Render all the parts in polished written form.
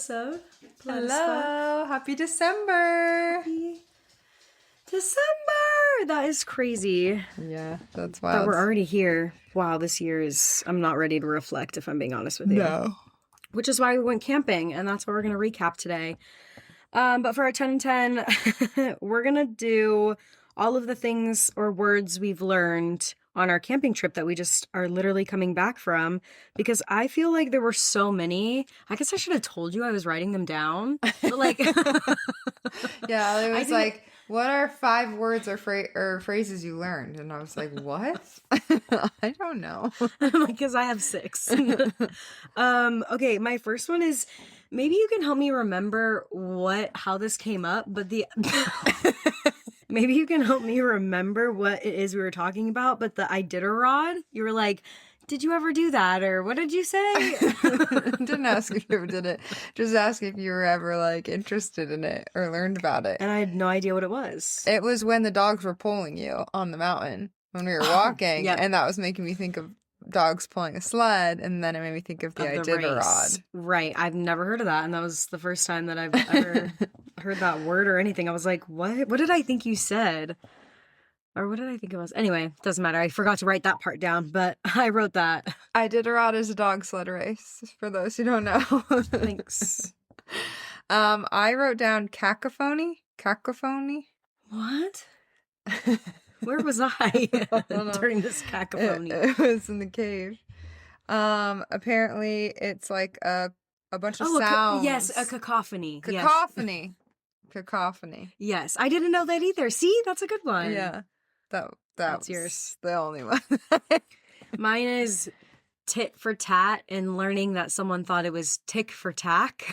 episode. Hello, happy December. Happy December. That is crazy. Yeah, that's That wild. we're already here. Wow, this year is, I'm not ready to reflect if I'm being honest with you. No. Which is why we went camping, and that's what we're going to recap today. But for our 10 and 10, we're going to do all of the things or words we've learned on our camping trip that we just are literally coming back from, because I feel like there were so many. I guess I should have told you I was writing them down. But like, Yeah, it I was didn't- like, what are 5 words or phrases you learned? And I was like, what? I don't know. because I have 6. Okay, my first one is, maybe you can help me remember how this came up, but maybe you can help me remember what it is we were talking about, but the Iditarod, you were like, did you ever do that? Or what did you say? Didn't ask if you ever did it. Just ask if you were ever like interested in it or learned about it. And I had no idea what it was. It was when the dogs were pulling you on the mountain when we were walking. Yep. And that was making me think of dogs pulling a sled. And then it made me think of the Of the race. Iditarod. Right. I've never heard of that. And that was the first time that I've ever heard that word or anything. I was like, what? What did I think you said? Or what did I think it was? Anyway, doesn't matter. I forgot to write that part down, but I wrote that. Iditarod is a dog sled race, for those who don't know. Thanks. I wrote down cacophony. Cacophony? What? Where was I don't know. during this cacophony? It was in the cave. Apparently it's like a bunch of sounds. Yes, a cacophony. Cacophony. Cacophony. Yes, I didn't know that either. See, that's a good one. Yeah. That That's was yours. the only one. Mine is tit for tat and learning that someone thought it was tick for tack.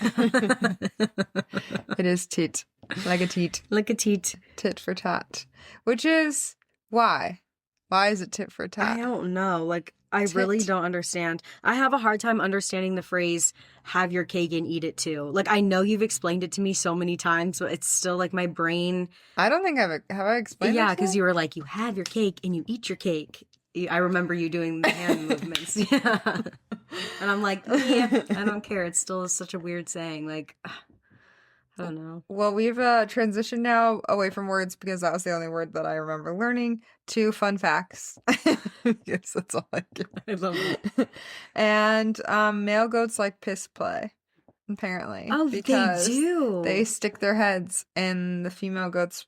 It is tit. Like a teat. Like a teat. Tit for tat. Which is why? Why is it tit for I tat? don't know. Like, I really Tit. don't understand. I have a hard time understanding the phrase, have your cake and eat it too. Like, I know you've explained it to me so many times, but it's still like my brain. I don't think have I explained Yeah, it to because you? you were like, you have your cake and you eat your cake. I remember you doing the hand movements. Yeah. And I'm like, yeah, I don't care. It's still such a weird saying. Like, I don't know. Well, we've transitioned now away from words because that was the only word that I remember learning to fun facts. Yes, that's all I get. I love it. And male goats like piss play, apparently. Oh, because they do. they stick their heads in the female goat's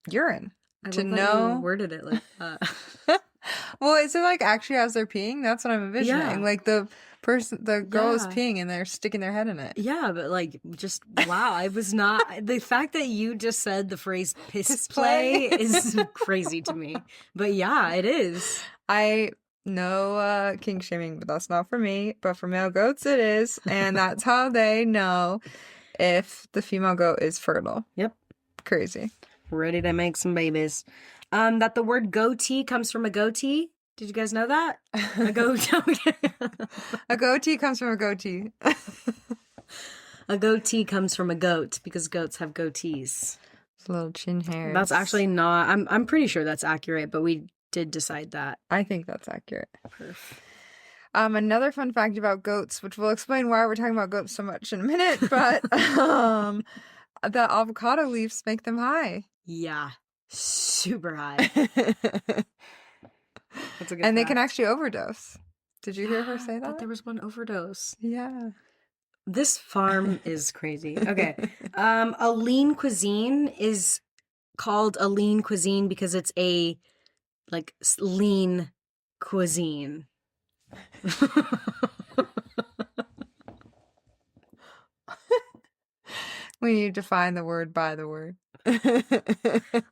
urine. I to love that you know- worded it like that. Well, is it like actually as they're peeing? That's what I'm envisioning. Yeah. Like the girl is Yeah. peeing and they're sticking their head in it. Yeah, but like, just wow, I was not. The fact that you just said the phrase piss Piss play play. is crazy to me. But yeah, it is. I know kink shaming, but that's not for me. But for male goats, it is. And that's how they know if the female goat is fertile. Yep. Crazy. Ready to make some babies. That the word goatee comes from a goatee. Did you guys know that? A goatee. A goatee comes from a goatee. A goatee comes from a goat because goats have goatees. Little chin hairs. That's actually not. I'm pretty sure that's accurate, but we did decide that. I think that's accurate. Another fun fact about goats, which will explain why we're talking about goats so much in a minute, but the avocado leaves make them high. Yeah, super high. That's a good And they can fact. actually overdose. Did you hear her I say thought that? there was one overdose. Yeah. This farm is crazy. Okay. A lean cuisine is called a lean cuisine because it's a like lean cuisine. We need to define the word by the word.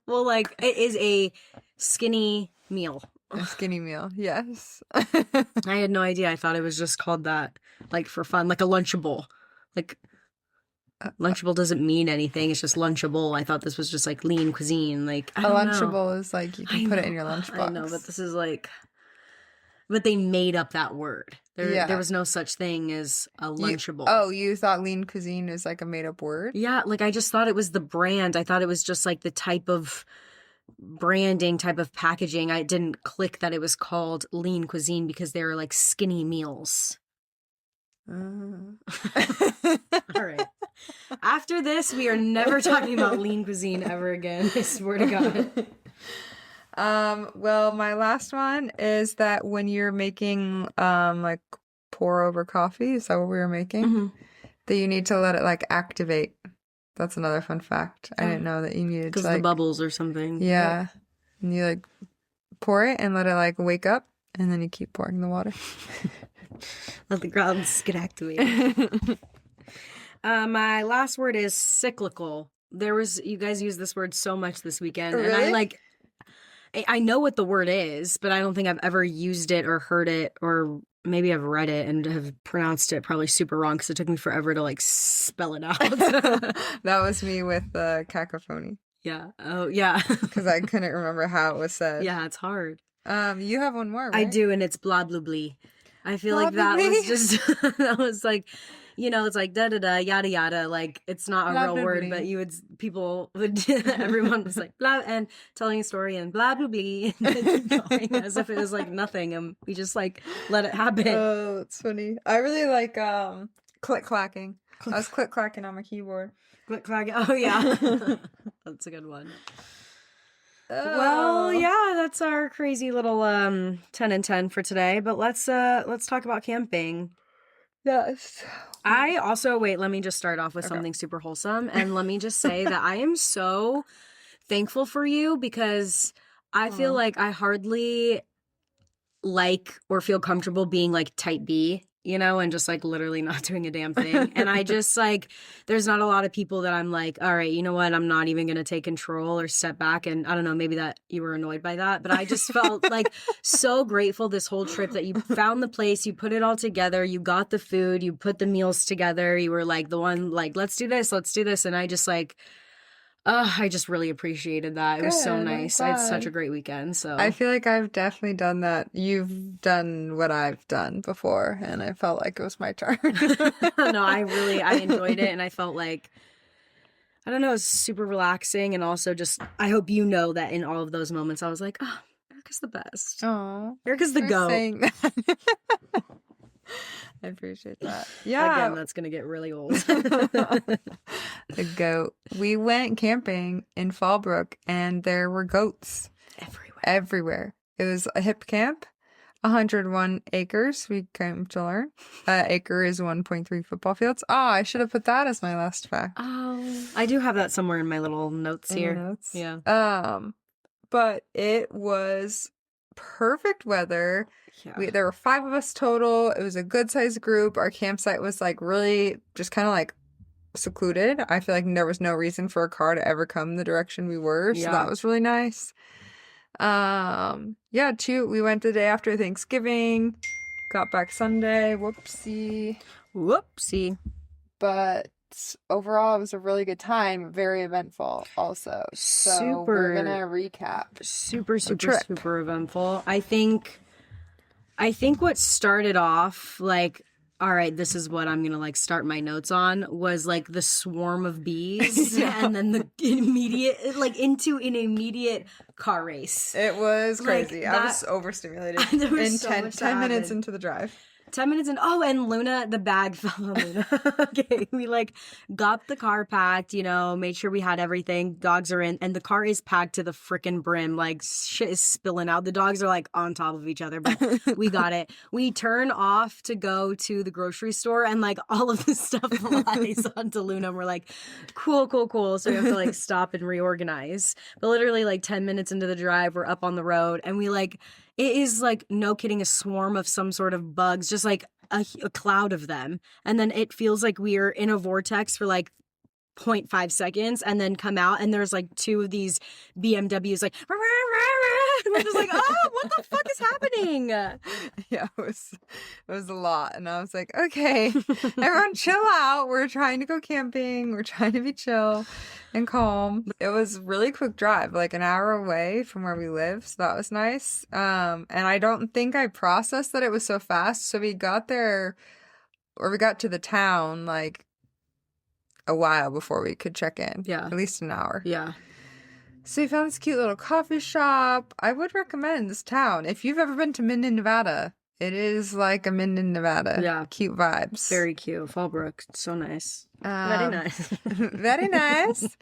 Well, like it is a skinny meal. A skinny meal, yes. I had no idea. I thought it was just called that, like for fun, like a Lunchable. Like Lunchable doesn't mean anything. It's just Lunchable. I thought this was just like lean cuisine. Like I A don't know. Lunchable is like you can I put it know, in your lunchbox. I know, but this is like, but they made up that word. Yeah. There was no such thing as a Lunchable. Oh, you thought lean cuisine is like a made up word? Yeah, like I just thought it was the brand. I thought it was just like the type of branding, type of packaging. I didn't click that it was called lean cuisine because they were like skinny meals. All right. After this, we are never talking about lean cuisine ever again. I swear to God. Well, my last one is that when you're making like pour over coffee, is that what we were making? Mhm. That you need to let it like activate. That's another fun fact. I didn't know that you needed to Because like the bubbles or something. yeah. And you like pour it and let it like wake up and then you keep pouring the water. Let the grounds get activated. My last word is cyclical. You guys used this word so much this weekend. And Really? I know what the word is, but I don't think I've ever used it or heard it, or maybe I've read it and have pronounced it probably super wrong because it took me forever to like spell it out. That was me with cacophony Yeah. Oh, yeah. because I couldn't remember how it was said. Yeah, it's hard. You have one more, right? I do, and it's blah blah blah. I feel like Blah, that blah, was blah. just that was like, it's like da da da yada yada. Like it's not a Blah, real blah, word, blah. but people would everyone was like blah and telling a story and blah blah blah and keep going as if it was like nothing, and we just like let it happen. Oh, it's funny. I really like click clacking. I was click clacking on my keyboard. Click clack. Oh yeah, that's a good one. Well, Oh. yeah, that's our crazy little 10 and 10 for today. But let's talk about camping. Yes. Let me just start off with Okay. something super wholesome. And let me just say that I am so thankful for you because I feel Aw. like I hardly like or feel comfortable being like type B, and just like literally not doing a damn thing. And I just like, there's not a lot of people that I'm like, all right, you know what? I'm not even going to take control or step back. And I don't know, maybe that you were annoyed by that, but I just felt like so grateful this whole trip that you found the place, you put it all together, you got the food, you put the meals together. You were like the one like, let's do this. And I just like, I just really appreciated that. It was so Good, I'm nice. I had such glad. a great weekend. So I feel like I've definitely done that. You've done what I've done before, and I felt like it was my turn. no, I enjoyed it, and I felt like, I don't know, it was super relaxing, and also just, I hope you know that in all of those moments, I was like, oh, Erica's the best. Oh, Erica's the for goat. saying that. I appreciate that. Yeah. Again, that's gonna get really old. The goat. We went camping in Fallbrook and there were goats everywhere. It was a hip camp, 101 acres. We came to learn. Acre is 1.3 football fields. Oh, I should have put that as my last fact. Oh, I do have that somewhere in my little notes In the here. notes. Yeah. But it was perfect weather. Yeah. There were 5 of us total. It was a good sized group. Our campsite was like really just kind of like secluded. I feel like there was no reason for a car to ever come the direction we were. So Yeah. that was really nice. We went the day after Thanksgiving. Got back Sunday. Whoopsie. But overall, it was a really good time. Very eventful also. So we're Super. gonna recap. Super trip. eventful. I think what started off like, all right, this is what I'm gonna like start my notes on, was like the swarm of bees Yeah. and then the into an immediate car race. It was Like, crazy. I was overstimulated. There was in so 10 much to 10 minutes happen. into the drive. 10 minutes in. Oh, and Luna, the bag fell on Luna. Okay, we like got the car packed, made sure we had everything. Dogs are in, and the car is packed to the freaking brim. Like shit is spilling out. The dogs are like on top of each other, but we got it. We turn off to go to the grocery store, and like all of this stuff flies onto Luna. And we're like, cool. So we have to like stop and reorganize. But literally, like 10 minutes into the drive, we're up on the road, and we like. It is like, no kidding, a swarm of some sort of bugs, just like a cloud of them. And then it feels like we're in a vortex for like 0.5 seconds and then come out and there's like 2 of these BMWs like, rah, rah, rah, and we're just like, oh, what the fuck is happening? Yeah, it was a lot. And I was like, okay, everyone chill out. We're trying to go camping. We're trying to be chill and calm. It was a really quick drive, like an hour away from where we live. So that was nice. And I don't think I processed that it was so fast. So we got there, or we got to the town like a while before we could check in. Yeah. At least an hour. Yeah. So we found this cute little coffee shop. I would recommend this town. If you've ever been to Minden, Nevada, It is like I'm in Nevada. Yeah. Cute vibes. Very cute. Fallbrook. So nice. Very nice. Very nice.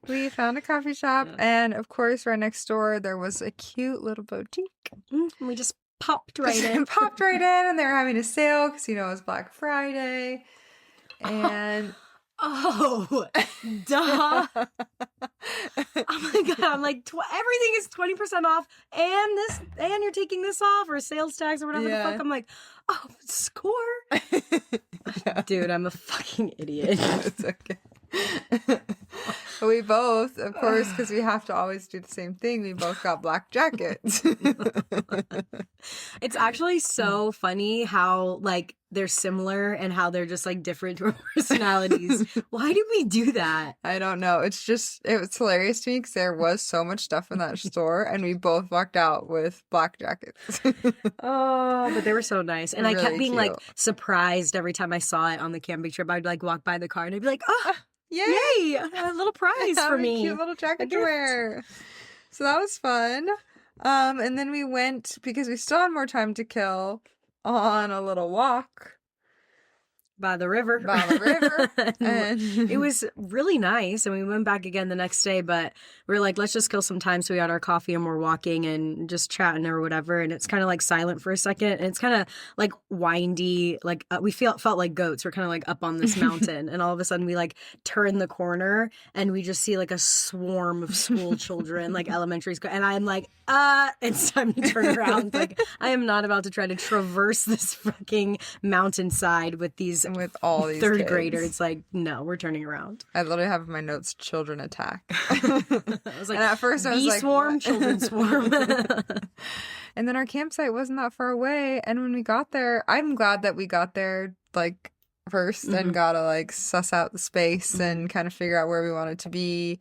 We found a coffee shop, Yeah. and of course, right next door, there was a cute little boutique. We just popped right in. Popped right in, and they were having a sale because, it was Black Friday. And Oh, duh. Oh my God. I'm like, everything is 20% off and you're taking this off or sales tax or whatever the Yeah. fuck. I'm like, oh, score. Yeah. Dude, I'm a fucking idiot. It's okay. We both, of course, because we have to always do the same thing, we both got black jackets. It's actually so funny how like they're similar and how they're just like different to our personalities. Why did we do that? I don't know. It was hilarious to me because there was so much stuff in that store, and we both walked out with black jackets. Oh, but they were so nice. And I kept Really being like cute. surprised every time I saw it on the camping trip. I'd like walk by the car and I'd be like, oh, Yay! yay, a little prize Have for a me. cute little jacket to gift. wear. So that was fun. And then we went, because we still had more time to kill, on a little walk By the river. by the river. And It was really nice. And we went back again the next day, but we were like, let's just kill some time. So we had our coffee and we're walking and just chatting or whatever. And it's kind of like silent for a second. And it's kind of like windy. Like we felt like goats. We're kind of like up on this mountain. And all of a sudden we like turn the corner and we just see like a swarm of school children, like elementary school. And I'm like, it's time to turn around. Like I am not about to try to traverse this fucking mountainside with these with all these third kids. graders. Like, no, we're turning around. I literally have in my notes children attack. I was like, And at first I was bee like, swarm, what? children swarm. And then our campsite wasn't that far away. And when we got there, I'm glad that we got there like first and Mhm. got to like suss out the space Mhm. and kind of figure out where we wanted to be.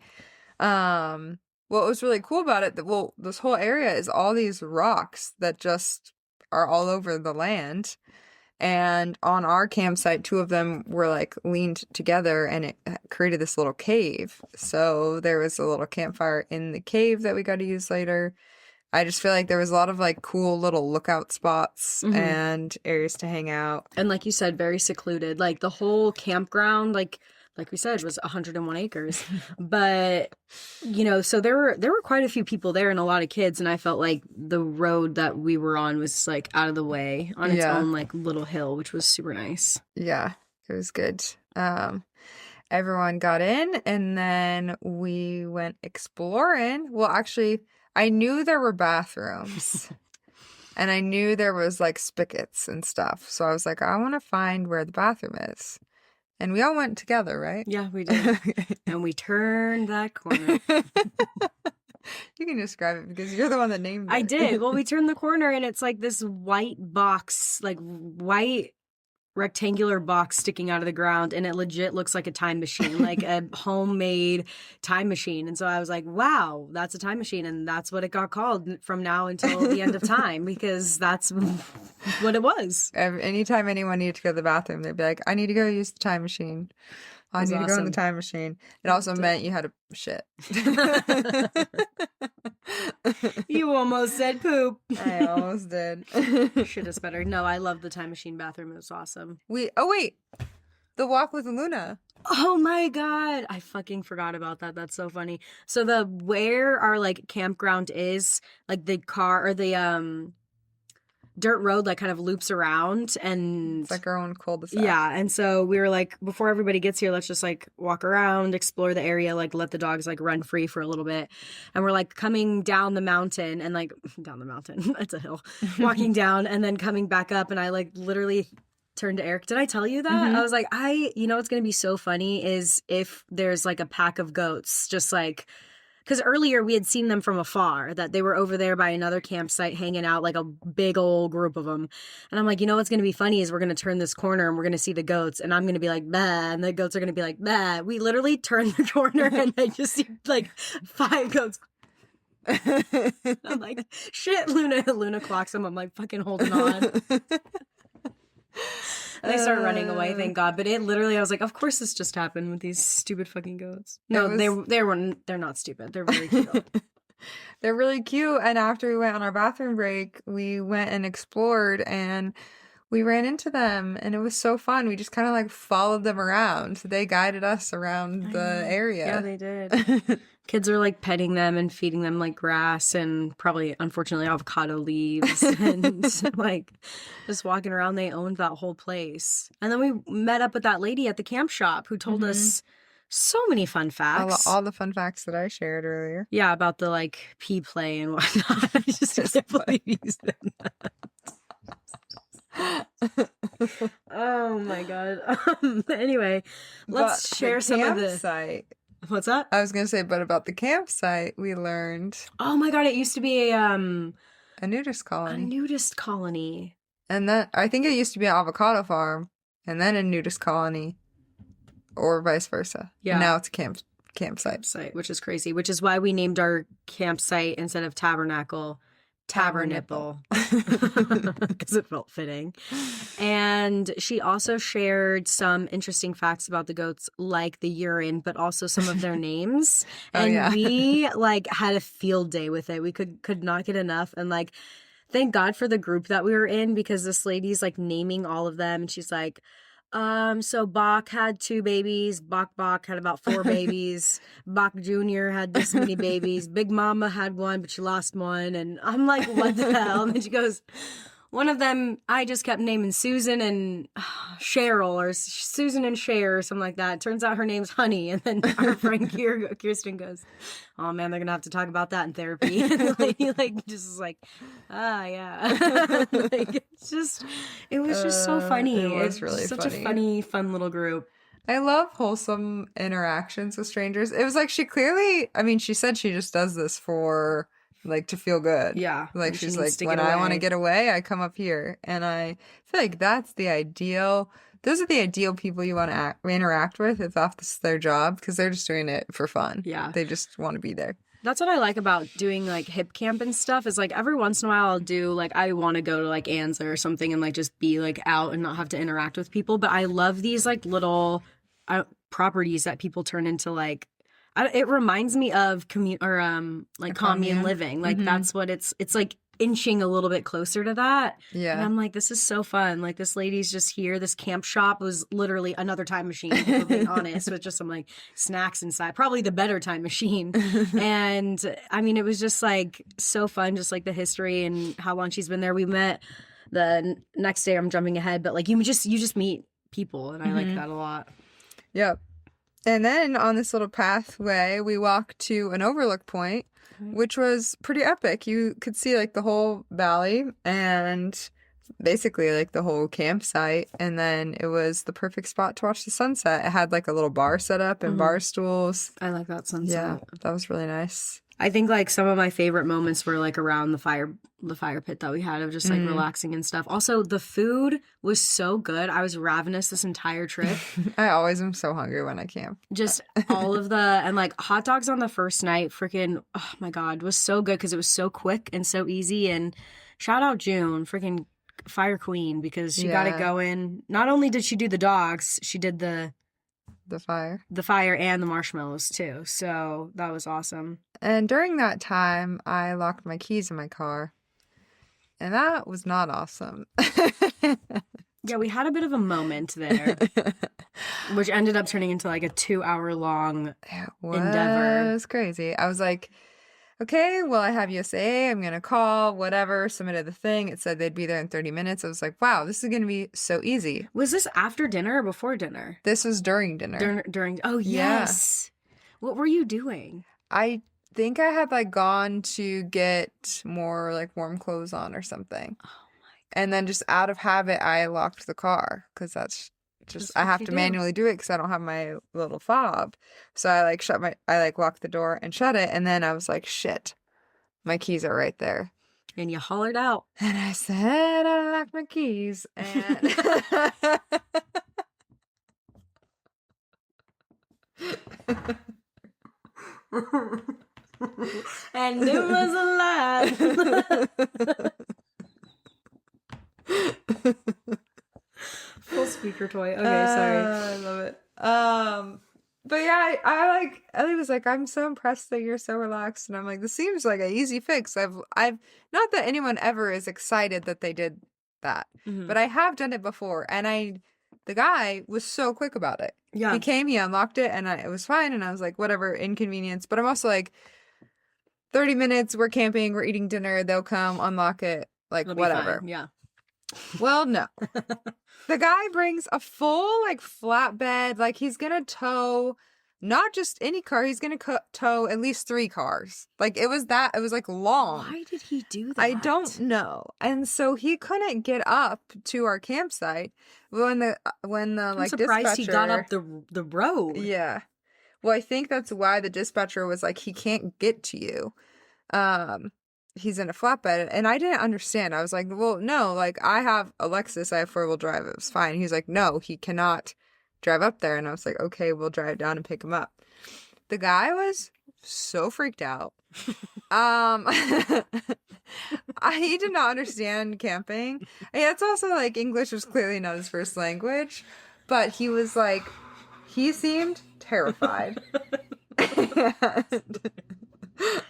What was really cool about it, this whole area is all these rocks that just are all over the land. And on our campsite, two of them were like leaned together and it created this little cave. So there was a little campfire in the cave that we got to use later. I just feel like there was a lot of like cool little lookout spots Mhm. and areas to hang out. And like you said, very secluded. Like the whole campground, like we said, was 101 acres. But so there were quite a few people there and a lot of kids. And I felt like the road that we were on was like out of the way on its Yeah. own like little hill, which was super nice. Yeah, it was good. Everyone got in and then we went exploring. Well, actually, I knew there were bathrooms and I knew there was like spigots and stuff. So I was like, I want to find where the bathroom is. And we all went together, right? Yeah, we did. And we turned that corner. You can describe it because you're the one that named it. I did. Well, we turned the corner and it's like this white box, like white rectangular box sticking out of the ground, and it legit looks like a time machine, like a homemade time machine. And so I was like, wow, that's a time machine. And that's what it got called from now until the end of time, because that's what it was. Anytime anyone needed to go to the bathroom, they'd be like, I need to go use the time machine. I That's need to go in the awesome. time machine. It also meant you had to shit. You almost said poop. I almost did. Shit is better. No, I love the time machine bathroom. It was awesome. Wait. The walk with Luna. Oh my God. I fucking forgot about that. That's so funny. So where our like campground is, like the car or the dirt road like kind of loops around, and It's like our own cul-de-sac. yeah. And so we were like, before everybody gets here, let's just like walk around, explore the area, like let the dogs like run free for a little bit. And we're like coming down the mountain and like down the mountain, it's a hill, walking down and then coming back up. And I like literally turned to Eric. Did I tell you that? Mhm. I was like, what's going to be so funny is if there's like a pack of goats, just like, because earlier we had seen them from afar, that they were over there by another campsite hanging out, like a big old group of them. And I'm like, what's going to be funny is we're going to turn this corner and we're going to see the goats. And I'm going to be like, bah. And the goats are going to be like, bah. We literally turn the corner and I just see like 5 goats. I'm like, shit, Luna. Luna clocks them. I'm like, fucking holding on. And they start running away, thank God. But it literally, I was like, of course this just happened with these stupid fucking goats. No, It was- they're not stupid. They're very cute. They're really cute. And after we went on our bathroom break, we went and explored and we ran into them and it was so fun. We just kind of like followed them around. They guided us around the Yeah, area. they did. Kids are like petting them and feeding them like grass and probably, unfortunately, avocado leaves and like just walking around. They owned that whole place. And then we met up with that lady at the camp shop who told us so many fun facts. All the fun facts that I shared earlier. Yeah, about the like pea play and whatnot. I just can't believe you said that. Oh my god. Anyway, let's share some of the campsite. What's that? I was gonna say, but about the campsite, we learned Oh my god, it used to be a nudist a colony. nudist colony. And then I think it used to be an avocado farm and then a nudist colony. Or vice versa. Yeah. And now it's a campsite. Campsite, which is crazy, which is why we named our campsite instead of tabernacle Tabernipple because it felt fitting. And she also shared some interesting facts about the goats, like the urine, but also some of their names. And we like had a field day with it. We could not get enough. And like, thank God for the group that we were in, because this lady's like naming all of them, and she's like, so Bach had 2 babies. Bach had about 4 babies. Bach Jr. had this many babies. Big Mama had 1, but she lost 1. And I'm like, what the hell? And then she goes, one of them, I just kept naming Susan and Cheryl, or Susan and Cher, or something like that. Turns out her name's Honey. And then our friend Kirsten goes, oh man, they're going to have to talk about that in therapy. And the lady like just is like, yeah. Like, it was just so funny. It was really such funny. a funny, fun little group. I love wholesome interactions with strangers. It was like she clearly, I mean, she said she just does this for like to feel good. Yeah. Like she's like, when I want to get away, I come up here. And I feel like that's the ideal. Those are the ideal people you want to interact with if that's their job, because they're just doing it for fun. Yeah. They just want to be there. That's what I like about doing like hip camp and stuff, is like every once in a while I'll do like, I want to go to like Anza or something and like just be like out and not have to interact with people. But I love these like little properties that people turn into like, it reminds me of commune living. Like that's what it's like inching a little bit closer to that. Yeah. And I'm like, this is so fun. Like this lady's just here. This camp shop was literally another time machine, if we're being honest, with just some like snacks inside, probably the better time machine. And I mean, it was just like so fun, just like the history and how long she's been there. We met the next day, I'm jumping ahead, but like you just meet people, and I like that a lot. Yep. And then on this little pathway, we walked to an overlook point, which was pretty epic. You could see like the whole valley and basically like the whole campsite. And then it was the perfect spot to watch the sunset. It had like a little bar set up and bar stools. I like that sunset. Yeah, that was really nice. I think like some of my favorite moments were like around the fire pit that we had, of just like relaxing and stuff. Also, the food was so good. I was ravenous this entire trip. I always am so hungry when I camp. Just all of and like hot dogs on the first night, freaking, oh my God, was so good because it was so quick and so easy. And shout out June, freaking fire queen, because she got it going. Not only did she do the dogs, she did the fire and the marshmallows too. So that was awesome. And during that time, I locked my keys in my car. And that was not awesome. Yeah, we had a bit of a moment there, which ended up turning into like a 2-hour-long endeavor. It was crazy. I was like, okay, well, I have USAA. I'm going to call, whatever, submitted the thing. It said they'd be there in 30 minutes. I was like, wow, this is going to be so easy. Was this after dinner or before dinner? This was during dinner. During. Oh, yes. Yeah. What were you doing? I think I had like gone to get more like warm clothes on or something. Oh my God. And then just out of habit, I locked the car because that's just I have to manually do it because I don't have my little fob. So I like locked the door and shut it. And then I was like, shit, my keys are right there. And you hollered out. And I said, I locked my keys. And and it was a lie. Full speaker toy. Okay, sorry. I love it. But yeah, I like Ellie was like, I'm so impressed that you're so relaxed, and I'm like, this seems like an easy fix. I've not that anyone ever is excited that they did that, Mhm. but I have done it before, and the guy was so quick about it. Yeah. He came, he unlocked it, and it was fine, and I was like, whatever, inconvenience. But I'm also like, 30 minutes, we're camping, we're eating dinner, they'll come, unlock it, like It'll be whatever. fine. Yeah. Well, no. The guy brings a full, like, flatbed. Like, he's gonna tow not just any car, he's gonna tow at least 3 cars. Like, it was, like, long. Why did he do that? I don't know. And so he couldn't get up to our campsite when the I'm like, surprised he got up dispatcher. the road. Yeah. Well, I think that's why the dispatcher was like, he can't get to you. He's in a flatbed, and I didn't understand. I was like, well, no, like, I have a Lexus, I have 4-wheel drive, it was fine. He's like, no, he cannot drive up there. And I was like, okay, we'll drive down and pick him up. The guy was so freaked out. He did not understand camping. It's also like English was clearly not his first language, but he was like, he seemed terrified.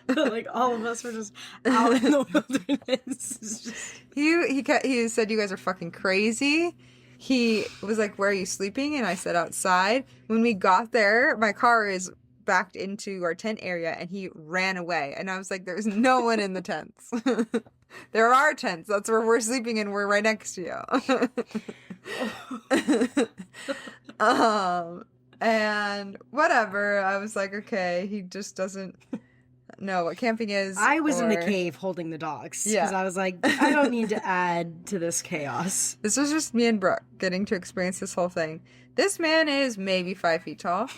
Like all of us were just out in the wilderness. It's just... He said, you guys are fucking crazy. He was like, where are you sleeping? And I said, outside. When we got there, my car is backed into our tent area, and he ran away. And I was like, there's no one in the tents. There are tents. That's where we're sleeping, and we're right next to you. And whatever. I was like, okay, he just doesn't know what camping is. I was in the cave holding the dogs because I was like, I don't need to add to this chaos. This was just me and Brooke getting to experience this whole thing. This man is maybe 5 feet tall.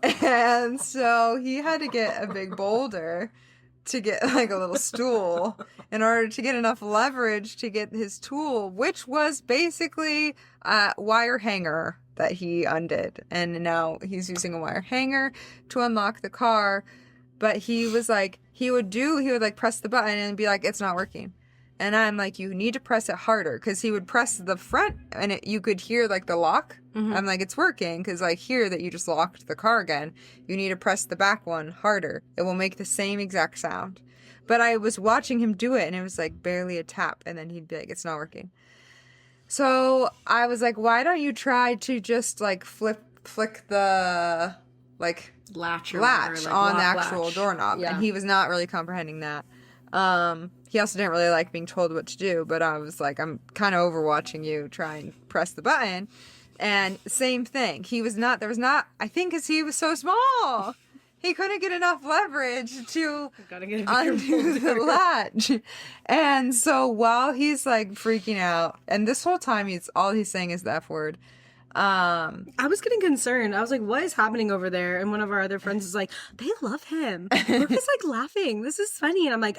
And so he had to get a big boulder to get like a little stool in order to get enough leverage to get his tool, which was basically a wire hanger that he undid. And now he's using a wire hanger to unlock the car. But he was like, he would like press the button and be like, it's not working. And I'm like, you need to press it harder, because he would press the front and you could hear like the lock. Mm-hmm. I'm like, it's working, because I hear that you just locked the car again. You need to press the back one harder. It will make the same exact sound. But I was watching him do it, and it was like barely a tap, and then he'd be like, it's not working. So I was like, why don't you try to just like flick the like latch on like the lock actual latch. doorknob. Yeah. And he was not really comprehending that. He also didn't really like being told what to do, but I was like, I'm kind of overwatching you try and press the button. And same thing. I think because he was so small, he couldn't get enough leverage to undo the latch. And so while he's like freaking out, and this whole time all he's saying is the F word. I was getting concerned. I was like, what is happening over there? And one of our other friends is like, they love him. Brooke is like laughing. This is funny. And I'm like,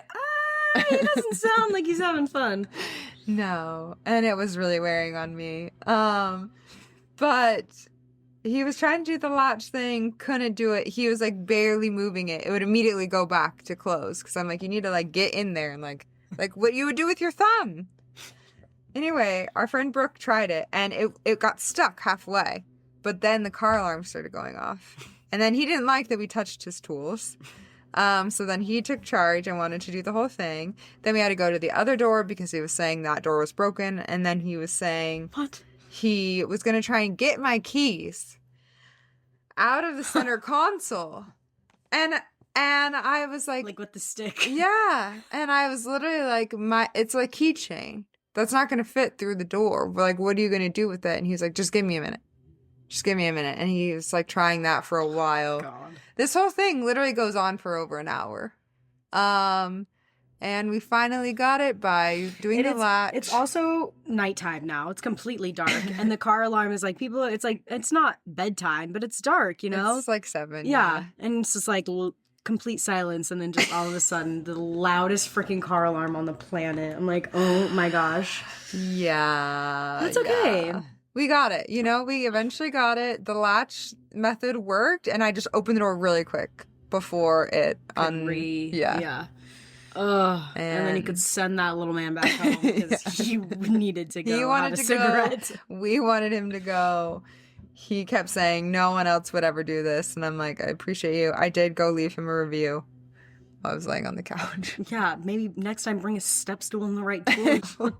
he doesn't sound like he's having fun. No. And it was really wearing on me. But he was trying to do the latch thing, couldn't do it. He was like barely moving it. It would immediately go back to close. Cause I'm like, you need to like get in there and like what you would do with your thumb. Anyway, our friend Brooke tried it, and it got stuck halfway. But then the car alarm started going off. And then he didn't like that we touched his tools. So then he took charge and wanted to do the whole thing. Then we had to go to the other door because he was saying that door was broken. And then he was saying what? He was going to try and get my keys out of the center console. And I was like with the stick. Yeah. And I was literally like, it's like keychain. That's not going to fit through the door. We're like, what are you going to do with it? And he was like, just give me a minute. Just give me a minute. And he was like trying that for a while. God. This whole thing literally goes on for over an hour. And we finally got it by doing the latch. It's also nighttime now. It's completely dark. And the car alarm is like, it's not bedtime, but it's dark, you know? It's like 7. Yeah. And it's just like complete silence. And then just all of a sudden, the loudest freaking car alarm on the planet. I'm like, oh my gosh. Yeah. That's okay. Yeah. We got it. You know, we eventually got it. The latch method worked. And I just opened the door really quick before it Yeah. And then he could send that little man back home because he needed to go. He wanted have a to cigarette. go. We wanted him to go. he kept saying no one else would ever do this, and I'm like, I appreciate you. I did go leave him a review. I was laying on the couch. Yeah, maybe next time bring a step stool and the right tool.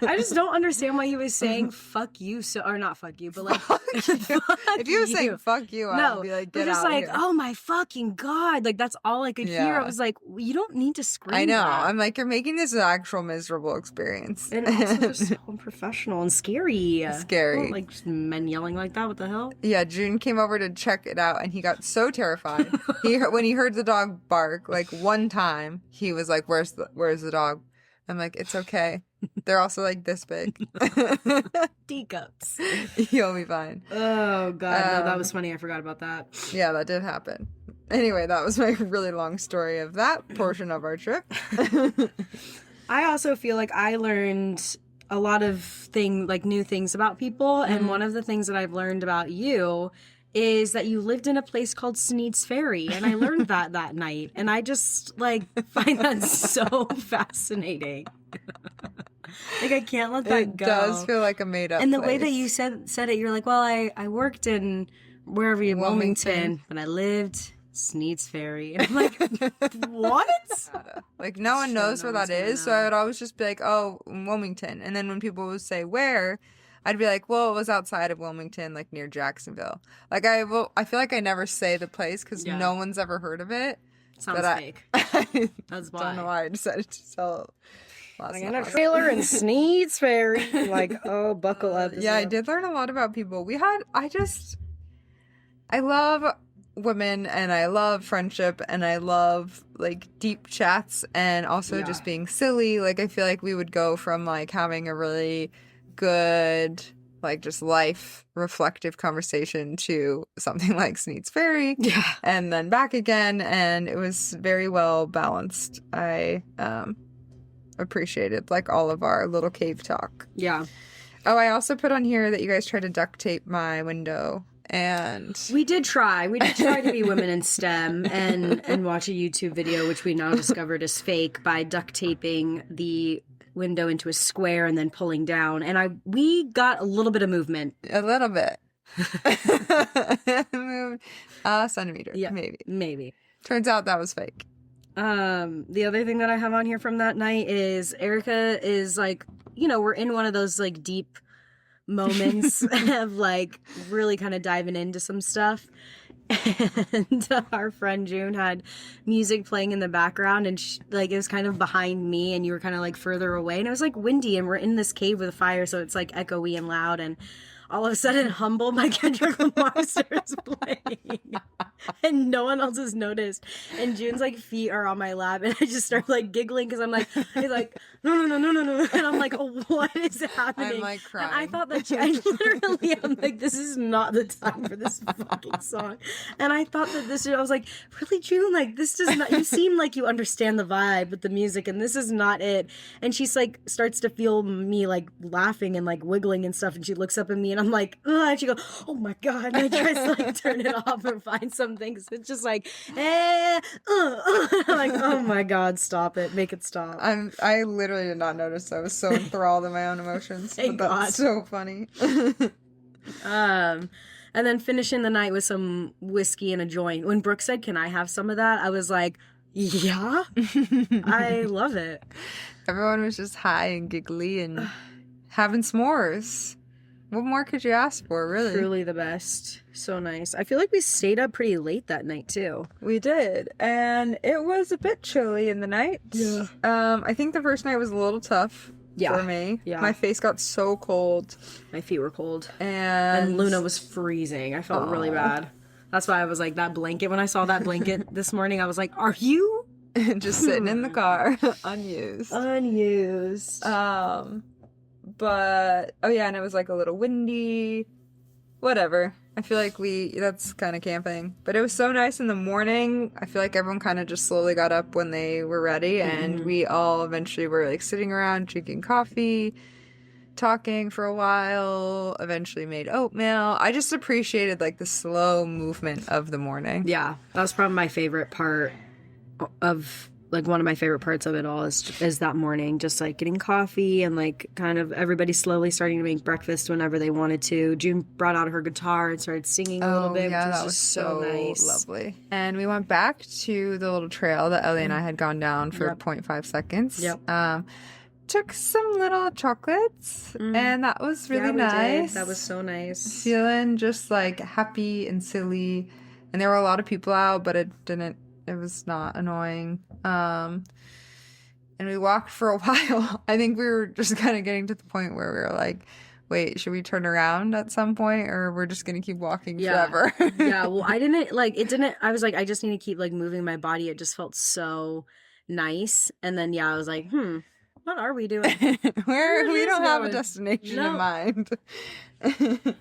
I just don't understand why he was saying fuck you, so, or not fuck you, but like Fuck you. fuck If he was saying fuck you, I no, would be like, but get just out like, here. oh my fucking god, like that's all I could hear. Yeah. I was like, you don't need to scream. I know. that. I'm like, you're making this an actual miserable experience. And also just so unprofessional and scary. Scary. I don't like just men yelling like that. What the hell? Yeah, June came over to check it out, and he got so terrified. When he heard the dog bark, like one time, he was like, "Where's the dog?" I'm like, "It's okay. They're also like this big. Teacups. You'll be fine." Oh god, no, that was funny. I forgot about that. Yeah, that did happen. Anyway, that was my really long story of that portion of our trip. I also feel like I learned a lot of new things about people, and one of the things that I've learned about you is that you lived in a place called Sneed's Ferry, and I learned that night, and I just like find that so fascinating. Like I can't let that go. It does feel like a made up. And the way that you said it, you're like, well, I worked in wherever you Wilmington, but I lived Sneed's Ferry, and I'm like, what? Like no one knows where that is, so I would always just be like, oh, Wilmington, and then when people would say where, I'd be like, well, it was outside of Wilmington, like near Jacksonville. Like I feel like I never say the place because no one's ever heard of it. Sounds fake. That's why. Don't know why I decided to tell. Like in a trailer in Sneed's Ferry. Like, oh, buckle up. Yeah, I did learn a lot about people. I love women, and I love friendship, and I love like deep chats, and also just being silly. Like I feel like we would go from like having a really good like just life reflective conversation to something like Sneed's Ferry, and then back again, and it was very well balanced. I appreciated like all of our little cave talk. Yeah. Oh, I also put on here that you guys tried to duct tape my window, and we did try to be women in STEM and watch a YouTube video, which we now discovered is fake, by duct taping the window into a square and then pulling down, and we got a little bit of movement. A little bit. Moved a centimeter, maybe. Turns out that was fake. The other thing that I have on here from that night is Erica is like, we're in one of those like deep moments of like really kind of diving into some stuff. And our friend June had music playing in the background, and it was kind of behind me, and you were kind of like further away, and it was like windy, and we're in this cave with a fire, so it's like echoey and loud, and all of a sudden Humble by Kendrick Lamar starts playing, and no one else has noticed, and June's like feet are on my lap, and I just start like giggling because I'm like, he's like, no, and I'm like, oh, what is happening? I'm like crying. And I thought that I'm like, this is not the time for this fucking song, and I thought that I was like, really, June, like this does not, you seem like you understand the vibe with the music, and this is not it. And she's like starts to feel me like laughing and like wiggling and stuff, and she looks up at me, and I'm like, ugh, and she goes, oh my god, and I try to like turn it off or find something, so it's just like, I'm like, oh my god, stop it, make it stop. I literally did not notice. I was so enthralled in my own emotions. Thank but God. That's so funny. And then finishing the night with some whiskey and a joint. When Brooke said, can I have some of that? I was like, yeah, I love it. Everyone was just high and giggly and having s'mores. What more could you ask for, really? Truly the best. So nice. I feel like we stayed up pretty late that night, too. We did. And it was a bit chilly in the night. Yeah. I think the first night was a little tough for me. Yeah. My face got so cold. My feet were cold. And Luna was freezing. I felt really bad. That's why I was like, that blanket. When I saw that blanket this morning, I was like, are you? just sitting in the car, unused. But, oh yeah, and it was like a little windy, whatever. I feel like that's kind of camping. But it was so nice in the morning. I feel like everyone kind of just slowly got up when they were ready, and we all eventually were like sitting around drinking coffee, talking for a while, eventually made oatmeal. I just appreciated like the slow movement of the morning. Yeah, that was probably my favorite part of like one of my favorite parts of it all is that morning, just like getting coffee and like kind of everybody slowly starting to make breakfast whenever they wanted to. June brought out her guitar and started singing a little bit, yeah, which that was was just so nice. lovely. And we went back to the little trail that Ellie and I had gone down for Yep. 0.5 seconds. Yep. Took some little chocolates, and that was really Yeah, we nice. did. That was so nice. Feeling just like happy and silly, and there were a lot of people out, but it was not annoying. And we walked for a while. I think we were just kind of getting to the point where we were like, wait, should we turn around at some point, or we're just gonna keep walking forever? Yeah, well, I was like, I just need to keep like moving my body. It just felt so nice. And then I was like, what are we doing? We don't have a going? destination in No. mind. But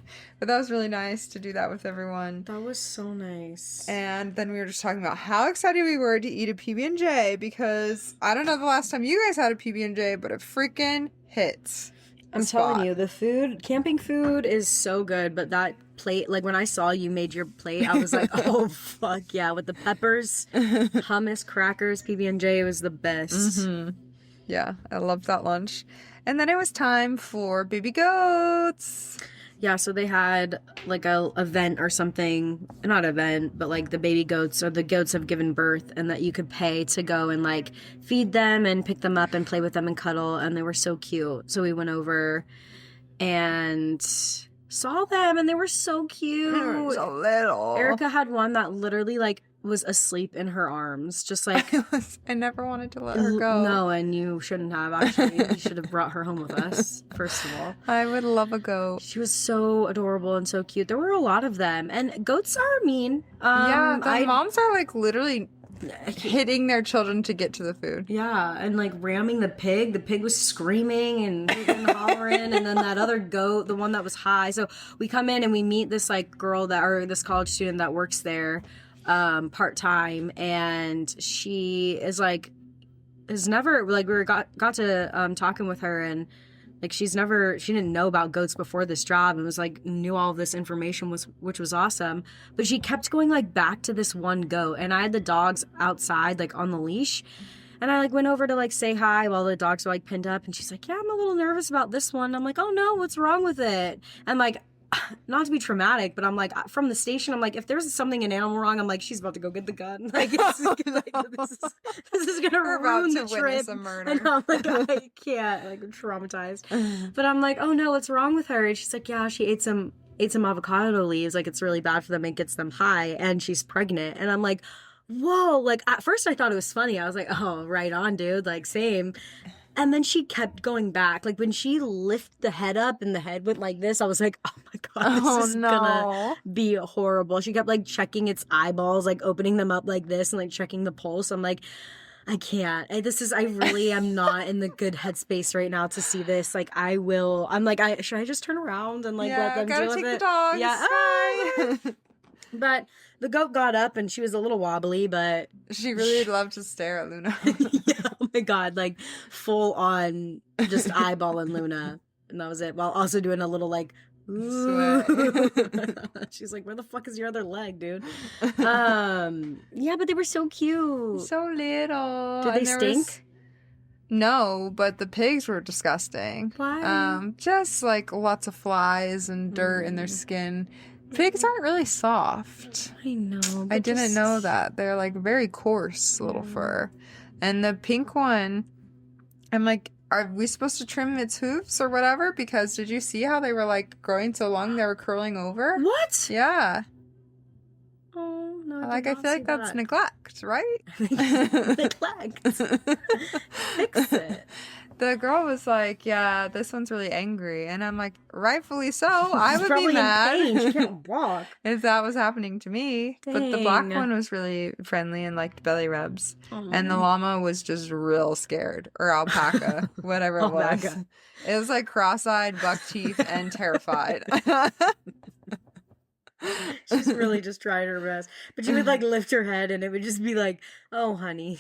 that was really nice to do that with everyone. That was so nice. And then we were just talking about how excited we were to eat a PB&J, because I don't know the last time you guys had a PB&J, but it freaking hits. I'm telling you, the food, camping food is so good, but that plate, like when I saw you made your plate, I was like, oh, fuck yeah, with the peppers, hummus, crackers, PB&J was the best. Yeah, I loved that lunch. And then it was time for baby goats. Yeah, so they had like a event or something, not event, but like the baby goats or the goats have given birth, and that you could pay to go and like feed them and pick them up and play with them and cuddle, and they were so cute. So we went over and saw them, and they were so cute. So little. Erica had one that literally like was asleep in her arms, just like I never wanted to let her go. No, and you shouldn't have actually. You should have brought her home with us, first of all. I would love a goat. She was so adorable and so cute. There were a lot of them, and goats are mean. Yeah, the moms are like literally hitting their children to get to the food. Yeah, and like ramming the pig. The pig was screaming and hollering, and then that other goat, the one that was high. So we come in and we meet this like girl this college student that works there part-time, and she is like has never like we got to talking with her, and like she didn't know about goats before this job, and was like knew all of this information, which was awesome. But she kept going like back to this one goat, and I had the dogs outside like on the leash, and I like went over to like say hi while the dogs were like pinned up, and she's like, yeah, I'm a little nervous about this one. I'm like, oh no, what's wrong with it? And like, not to be traumatic, but I'm like, from the station, I'm like, if there's something an animal wrong, I'm like, she's about to go get the gun. Like, this is gonna We're ruin about the to trip. witness a murder. And I'm like, I can't. Like, I'm traumatized. But I'm like, oh no, what's wrong with her? And she's like, yeah, she ate some avocado leaves. Like, it's really bad for them. It gets them high, and she's pregnant. And I'm like, whoa. Like, at first I thought it was funny. I was like, oh, right on, dude. Like, same. And then she kept going back. Like, when she lifted the head up and the head went like this, I was like, oh my God, this is gonna be horrible. She kept like checking its eyeballs, like opening them up like this and like checking the pulse. I'm like, I can't. I really am not in the good headspace right now to see this. Like, I'm like, should I just turn around and like let them gotta deal take with the it? dogs. Yeah. But the goat got up, and she was a little wobbly, but She really loved to stare at Luna. yeah, oh my God, like full on just eyeballing Luna. And that was it. While also doing a little like she's like, where the fuck is your other leg, dude? Yeah, but they were so cute. So little. Did they And there stink? was- No, but the pigs were disgusting. Why? Just like lots of flies and dirt in their skin. Pigs aren't really soft. I know. I but didn't just- know that. They're like very coarse little fur. And the pink one, I'm like, are we supposed to trim its hooves or whatever? Because did you see how they were like growing so long they were curling over? What? Yeah. Oh no. I feel like that's neglect, right? Neglect. Fix it. The girl was like, yeah, this one's really angry. And I'm like, rightfully so. I She's would probably be mad in pain. She can't walk. if that was happening to me. But the black Dang. one was really friendly and liked belly rubs. And the llama was just real scared. Or alpaca, whatever it was. Alpaca. It was like cross-eyed, buck teeth, and terrified. She's really just trying her best. But she would like lift her head, and it would just be like, oh, honey.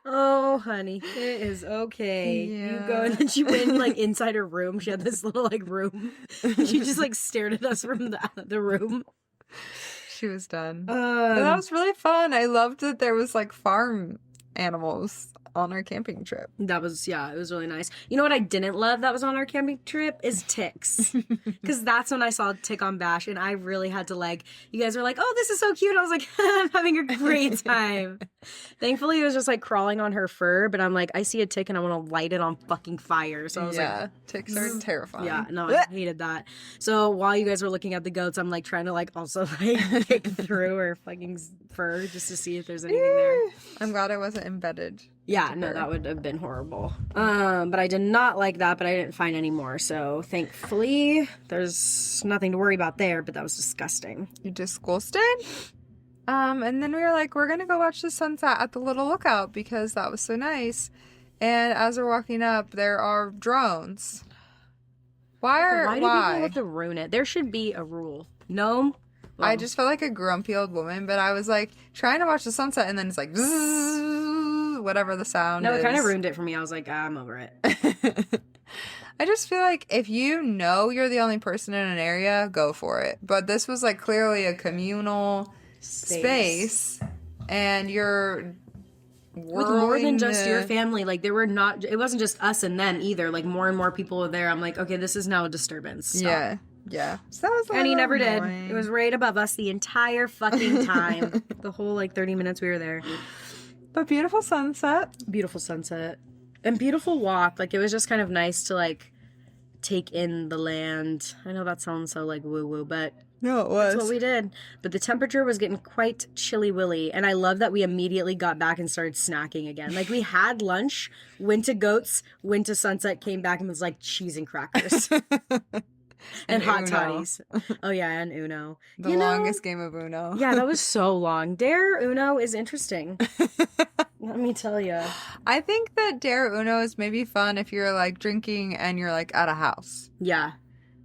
Oh, honey. It is okay. You go. And then she went like inside her room. She had this little like room. And she just like stared at us from the room. She was done. But that was really fun. I loved that there was like farm animals on our camping trip. That was, yeah, it was really nice. You know what I didn't love that was on our camping trip is ticks. Because that's when I saw a tick on Bash, and I really had to, like, you guys were like, oh, this is so cute. I was like, I'm having a great time. Thankfully, it was just, like, crawling on her fur, but I'm like, I see a tick and I want to light it on fucking fire. So I was like, ticks are terrifying. yeah, no, I hated that. So while you guys were looking at the goats, I'm, like, trying to, like, also, like, pick through her fucking fur just to see if there's anything there. I'm glad I wasn't embedded. Yeah, no, that would have been horrible. But I did not like that, but I didn't find any more. So thankfully, there's nothing to worry about there, but that was disgusting. You disgusted? And then we were like, we're going to go watch the sunset at the little lookout because that was so nice. And as we're walking up, there are drones. Why do people have to ruin it? There should be a rule. No. Well, I just felt like a grumpy old woman, but I was like trying to watch the sunset and then it's like whatever the sound no, is. it kind of ruined it for me. I was like, I'm over it. I just feel like if you know you're the only person in an area, go for it. But this was like clearly a communal space and you're with more than just your family. Like it wasn't just us and them either. Like more and more people were there. I'm like, okay, this is now a disturbance. Stop. Yeah. So that was and he never annoying. did. It was right above us the entire fucking time. The whole like 30 minutes we were there. But beautiful sunset. Beautiful sunset. And beautiful walk. Like it was just kind of nice to like take in the land. I know that sounds so like woo-woo, but no, it was. That's what we did. But the temperature was getting quite chilly-willy. And I love that we immediately got back and started snacking again. Like we had lunch, went to Goats, went to Sunset, came back and was like cheese and crackers. And hot toddies. Oh yeah, and Uno. The longest game of Uno. Yeah, that was so long. Dare Uno is interesting. Let me tell you. I think that Dare Uno is maybe fun if you're like drinking and you're like at a house. Yeah.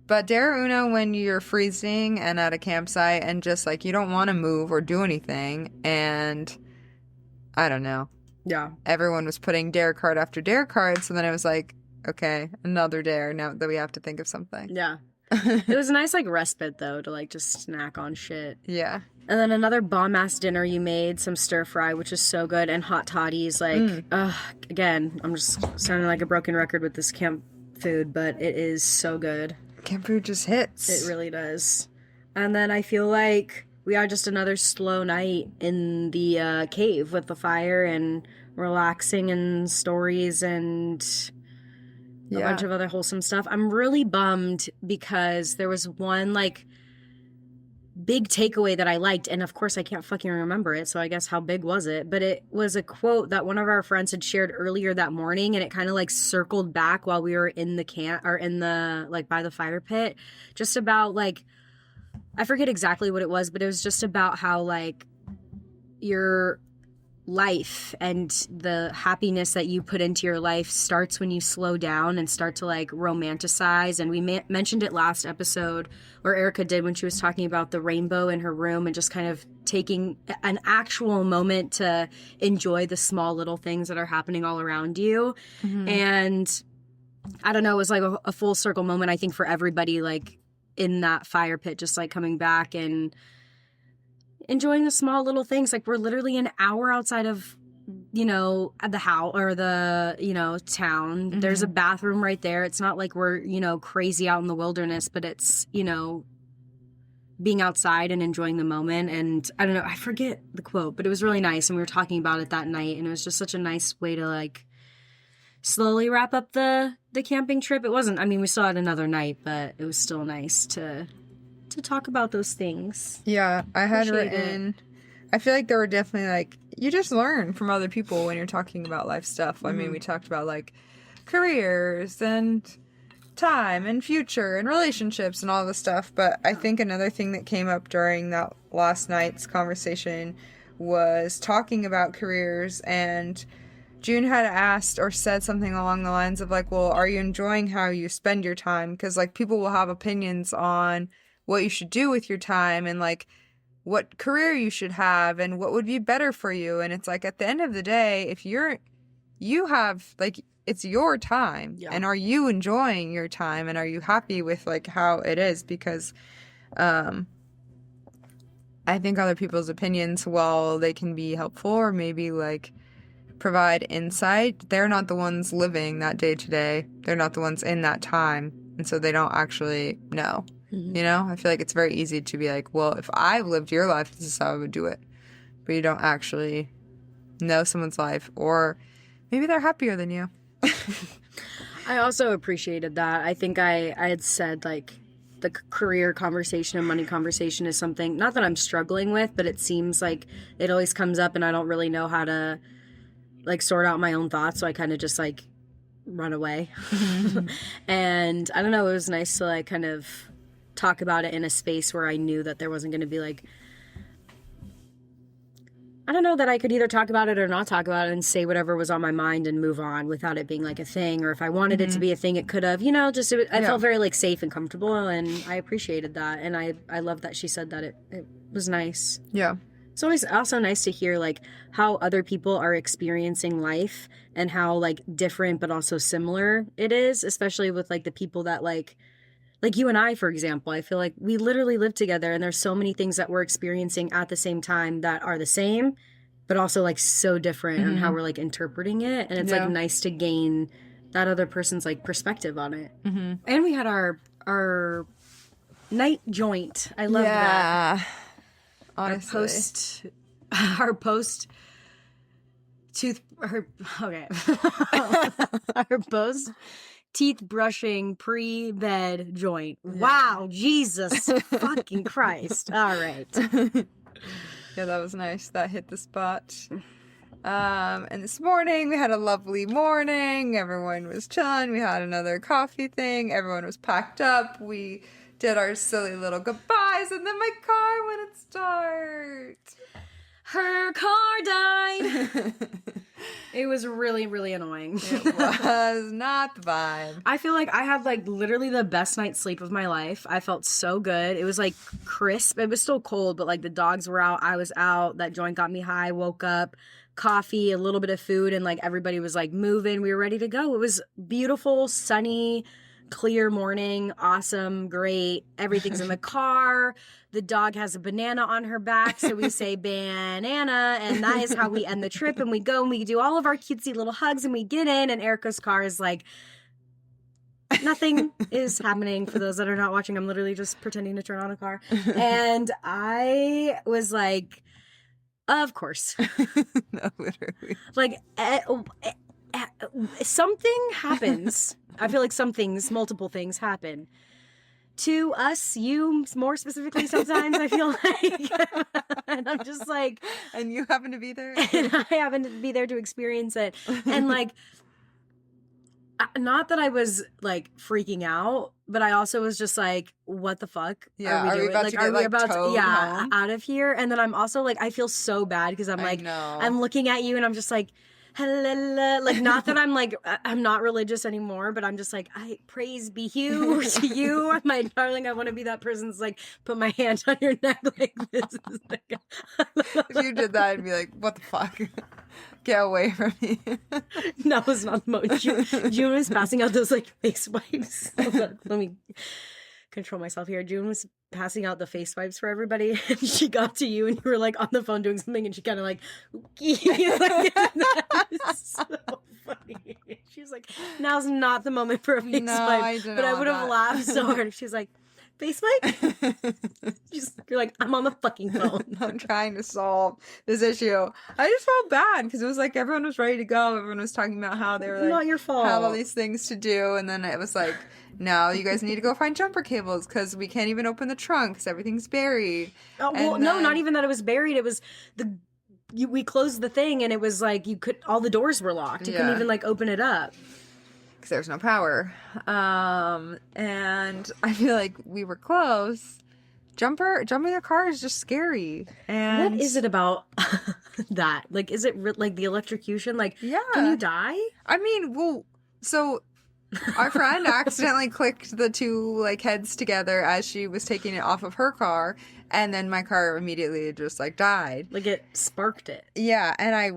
But Dare Uno when you're freezing and at a campsite and just like you don't want to move or do anything and I don't know. Yeah. Everyone was putting dare card after dare card, so then it was like, okay, another dare now that we have to think of something. Yeah. It was a nice like respite though to like just snack on shit. Yeah. And then another bomb ass dinner you made, some stir fry, which is so good, and hot toddies. Like, again, I'm just sounding like a broken record with this camp food, but it is so good. Camp food just hits. It really does. And then I feel like we had just another slow night in the cave with the fire and relaxing and stories and a bunch of other wholesome stuff. I'm really bummed because there was one like big takeaway that I liked, and of course I can't fucking remember it, so I guess how big was it? But it was a quote that one of our friends had shared earlier that morning, and it kind of like circled back while we were in the camp or in the like by the fire pit, just about like I forget exactly what it was, but it was just about how like your life and the happiness that you put into your life starts when you slow down and start to like romanticize. And we mentioned it last episode, or Erica did when she was talking about the rainbow in her room and just kind of taking an actual moment to enjoy the small little things that are happening all around you. Mm-hmm. And I don't know, it was like a full circle moment, I think, for everybody, like in that fire pit, just like coming back and enjoying the small little things. Like we're literally an hour outside of, you know, the house or the, you know, town. Mm-hmm. There's a bathroom right there. It's not like we're, you know, crazy out in the wilderness, but it's, you know, being outside and enjoying the moment. And I don't know, I forget the quote, but it was really nice. And we were talking about it that night, and it was just such a nice way to like slowly wrap up the camping trip. It wasn't, I mean, we still had another night, but it was still nice to talk about those things. Yeah, I had written, I feel like there were definitely like, you just learn from other people when you're talking about life stuff. I mean, we talked about like careers and time and future and relationships and all this stuff. But I think another thing that came up during that last night's conversation was talking about careers, and June had asked or said something along the lines of like, well, are you enjoying how you spend your time? Because like people will have opinions on what you should do with your time and like what career you should have and what would be better for you. And it's like at the end of the day, if you have like, it's your time, and are you enjoying your time and are you happy with like how it is? Because I think other people's opinions, while they can be helpful or maybe like provide insight, they're not the ones living that day to day. They're not the ones in that time. And so they don't actually know. Mhm. You know, I feel like it's very easy to be like, well, if I've lived your life, this is how I would do it. But you don't actually know someone's life, or maybe they're happier than you. I also appreciated that. I think I had said like the career conversation and money conversation is something, not that I'm struggling with, but it seems like it always comes up and I don't really know how to like sort out my own thoughts. So I kind of just like run away. And I don't know, it was nice to like kind of talk about it in a space where I knew that there wasn't going to be like, I don't know, that I could either talk about it or not talk about it and say whatever was on my mind and move on without it being like a thing. Or if I wanted it to be a thing, it could have, you know, just, I felt very like safe and comfortable, and I appreciated that. And I love that she said that it was nice. Yeah. It's always also nice to hear like how other people are experiencing life and how like different but also similar it is, especially with like the people that like you and I, for example. I feel like we literally live together and there's so many things that we're experiencing at the same time that are the same, but also like so different in how we're like interpreting it. And it's like nice to gain that other person's like perspective on it. And we had our night joint. I love that. Honestly. Our post teeth brushing pre-bed joint. Yeah. Wow, Jesus fucking Christ. All right. Yeah, that was nice. That hit the spot. And this morning we had a lovely morning. Everyone was chilling. We had another coffee thing. Everyone was packed up. We did our silly little goodbyes, and then my car wouldn't start. Her car died. It was really, really annoying. It was not the vibe. I feel like I had like literally the best night's sleep of my life. I felt so good. It was like crisp. It was still cold, but like the dogs were out. I was out. That joint got me high. Woke up, coffee, a little bit of food, and like everybody was like moving. We were ready to go. It was beautiful, sunny, clear morning. Awesome. Great. Everything's in the car. The dog has a banana on her back, so we say banana, and that is how we end the trip. And we go and we do all of our cutesy little hugs, and we get in, and Erica's car is like, nothing is happening. For those that are not watching, I'm literally just pretending to turn on a car. And I was like, of course. No, literally. Like, something happens. I feel like multiple things happen. To us, you more specifically sometimes, I feel like. And I'm just like... And you happen to be there? And I happen to be there to experience it. And like, not that I was like freaking out, but I also was just like, what the fuck are we doing? about to get towed home? Out of here? And then I'm also like, I feel so bad because I'm like, I'm looking at you and I'm just like, hello, like, not that I'm like, I'm not religious anymore, but I'm just like, I praise be you to you, my darling. I want to be that person's like, put my hand on your neck like this. Is the if you did that, I'd be like, what the fuck? Get away from me. That was not the moment. June was passing out those like face wipes. Let me control myself here. June was passing out the face wipes for everybody, and she got to you, and you were like on the phone doing something, and she kind of like, that is so funny. She was like, "Now's not the moment for a face wipe," but I would have laughed so hard if she was like, "Face wipe." You're like, I'm on the fucking phone. I'm trying to solve this issue. I just felt bad because it was like everyone was ready to go. Everyone was talking about how they were like, not your fault, have all these things to do, and then it was like, no, you guys need to go find jumper cables because we can't even open the trunk because everything's buried. Oh, well, no, not even that it was buried. It was we closed the thing and it was like all the doors were locked. You couldn't even like open it up. Because there's no power. And I feel like we were close. Jumping a car is just scary. And what is it about that? Like, is it like the electrocution? Like, can you die? I mean, well, so our friend accidentally clicked the two like heads together as she was taking it off of her car, and then my car immediately just like died. Like it sparked it. Yeah, and I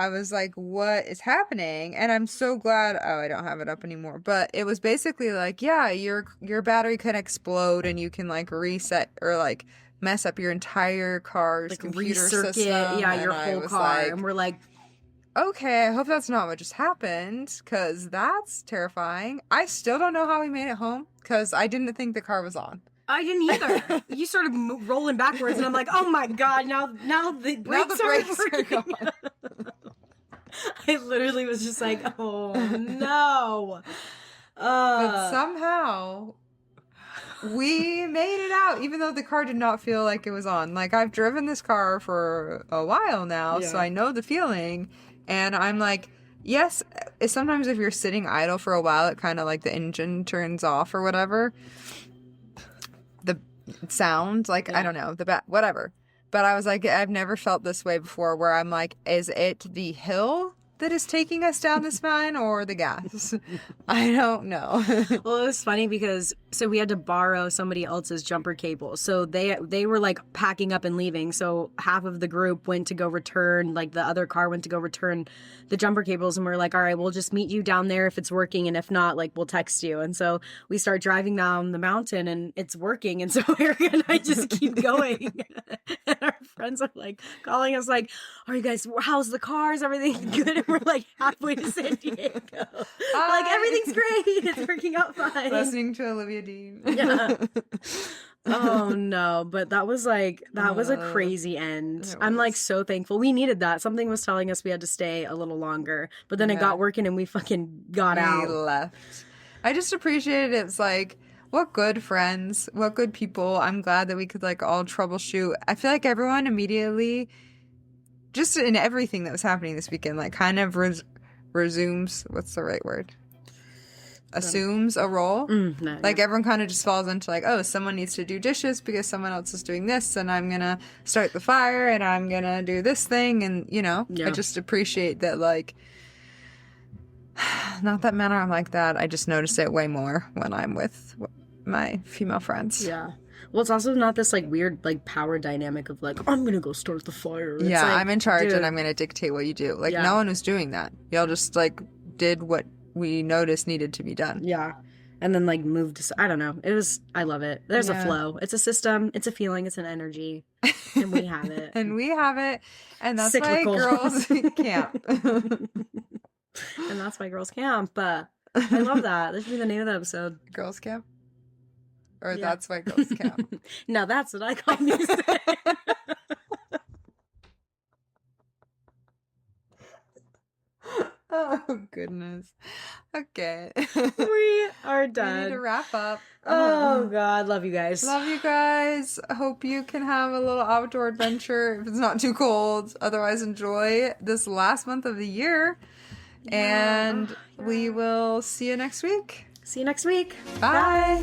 was like, what is happening? And I'm so glad, I don't have it up anymore, but it was basically like, yeah, your battery can explode and you can like reset or like mess up your entire car's like computer system. Yeah, your whole car. Like, and we're like, okay, I hope that's not what just happened, because that's terrifying. I still don't know how we made it home, because I didn't think the car was on. I didn't either. You started rolling backwards, and I'm like, oh my god! Now the brakes are working. gone. I literally was just like, oh no. But somehow we made it out, even though the car did not feel like it was on. Like, I've driven this car for a while now, so Yeah. I know the feeling. And I'm like, yes, sometimes if you're sitting idle for a while, it kind of like the engine turns off or whatever. The sound, like, I don't know, whatever. But I was like, I've never felt this way before, where I'm like, is it the hill that is taking us down this mountain or the gas? I don't know. Well, it was funny because so we had to borrow somebody else's jumper cable. So they were like packing up and leaving. So half of the group went to go return, like the other car went to go return the jumper cables, and we are like, all right, we'll just meet you down there if it's working, and if not, like, we'll text you. And so we start driving down the mountain, and it's working. And so Erica and I just keep going. And our friends are like calling us like, are you guys, how's the car? Is everything good? And we're like halfway to San Diego. Like, everything's great. It's working out fine. Listening to Olivia Dean. Yeah. Oh no, but that was a crazy end. I'm like so thankful. We needed that. Something was telling us we had to stay a little longer, but then it got working and we fucking got out. We left. I just appreciated it. It's like, what good friends, what good people. I'm glad that we could like all troubleshoot. I feel like everyone immediately, just in everything that was happening this weekend, like kind of resumes, what's the right word? Assumes a role. No, Like, everyone kind of just falls into like, oh, someone needs to do dishes because someone else is doing this, and I'm gonna start the fire, and I'm gonna do this thing, and I just appreciate that. Like, not that men are like that. I just notice it way more when I'm with my female friends. Yeah. Well, it's also not this like weird like power dynamic of like, I'm gonna go start the fire. It's Yeah, like, I'm in charge, dude, and I'm gonna dictate what you do. Like, Yeah. no one was doing that. Y'all just like did what we noticed needed to be done. Yeah. And then like moved to, I don't know. I love it. There's a Yeah. flow. It's a system. It's a feeling. It's an energy. And we have it. And we have it, and that's Cyclical. why girls camp. And that's why girls camp. But I love that. This should be the name of the episode. Girls camp? Or Yeah. that's why girls camp. No, that's what I call music. Oh, goodness. Okay. We are We need done. to wrap up. Oh God, love you guys. Love you guys. Hope you can have a little outdoor adventure if it's not too cold. Otherwise, enjoy this last month of the year. Yeah. And we will see you next week. See you next week. Bye.